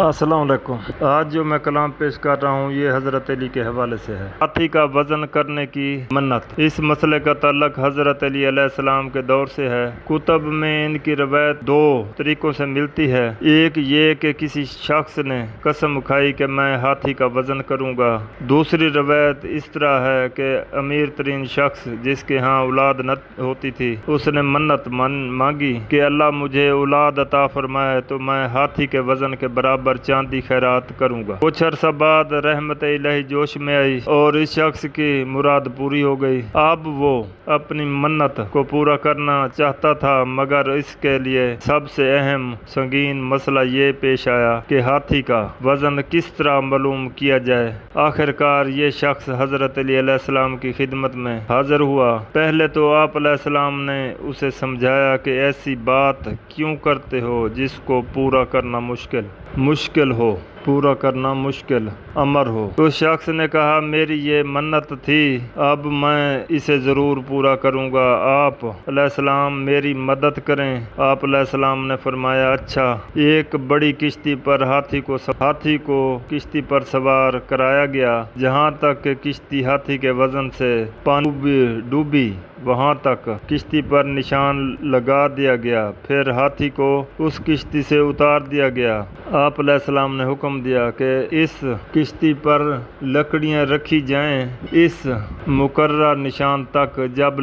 السلام علیکم۔ آج جو میں کلام پیش کر رہا ہوں یہ حضرت علی کے حوالے سے ہے۔ ہاتھی کا وزن کرنے کی منت۔ اس مسئلے کا تعلق حضرت علی علیہ السلام کے دور سے ہے۔ کتب میں ان کی روایت دو طریقوں سے ملتی ہے۔ ایک یہ کہ کسی شخص نے قسم کھائی کہ میں ہاتھی کا وزن کروں گا۔ دوسری روایت اس طرح ہے کہ امیر ترین شخص جس کے ہاں اولاد نہ ہوتی تھی اس نے منت مانگی کہ اللہ مجھے اولاد عطا فرمائے تو میں ہاتھی کے وزن کے برابر چاندی خیرات کروں گا۔ کچھ عرصہ بعد رحمت الہی جوش میں آئی اور اس شخص کی مراد پوری ہو گئی۔ اب وہ اپنی منت کو پورا کرنا چاہتا تھا مگر اس کے لیے سب سے اہم سنگین مسئلہ یہ پیش آیا کہ ہاتھی کا وزن کس طرح معلوم کیا جائے۔ آخرکار یہ شخص حضرت علی علیہ السلام کی خدمت میں حاضر ہوا۔ پہلے تو آپ علیہ السلام نے اسے سمجھایا کہ ایسی بات کیوں کرتے ہو جس کو پورا کرنا مشکل ہو، پورا کرنا مشکل امر ہو۔ تو شخص نے کہا میری یہ منت تھی، اب میں اسے ضرور پورا کروں گا، آپ علیہ السلام میری مدد کریں۔ آپ علیہ السلام نے فرمایا اچھا۔ ایک بڑی کشتی پر ہاتھی کو کشتی پر سوار کرایا گیا۔ جہاں تک کہ کشتی ہاتھی کے وزن سے پانی ڈوبی وہاں تک کشتی پر نشان لگا دیا گیا، پھر ہاتھی کو اس کشتی سے اتار دیا گیا۔ آپ علیہ السلام نے حکم دیا کہ اس کشتی پر لکڑیاں رکھی جائیں اس مقررہ نشان تک۔ جب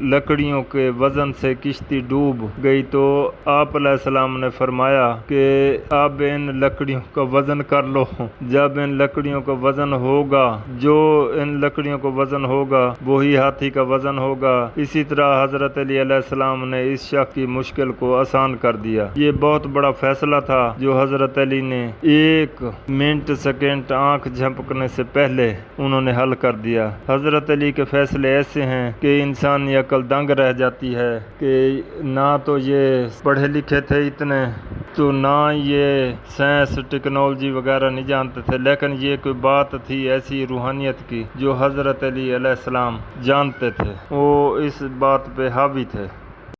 لکڑیوں کے وزن سے کشتی ڈوب گئی تو آپ علیہ السلام نے فرمایا کہ اب ان لکڑیوں کا وزن کر لو۔ جب ان لکڑیوں کا وزن ہوگا، جو ان لکڑیوں کا وزن ہوگا وہی ہاتھی کا وزن ہوگا۔ اسی طرح حضرت علی علیہ السلام نے اس شخص کی مشکل کو آسان کر دیا۔ یہ بہت بڑا فیصلہ تھا جو حضرت علی نے ایک منٹ سیکنڈ آنکھ جھپکنے سے پہلے انہوں نے حل کر دیا۔ حضرت علی کے فیصلے ایسے ہیں کہ انسانی عقل دنگ رہ جاتی ہے کہ نہ تو یہ پڑھے لکھے تھے اتنے، تو نہ یہ سائنس ٹیکنالوجی وغیرہ نہیں جانتے تھے، لیکن یہ کوئی بات تھی ایسی روحانیت کی جو حضرت علی علیہ السلام جانتے تھے، وہ اس بات پہ حاوی تھے۔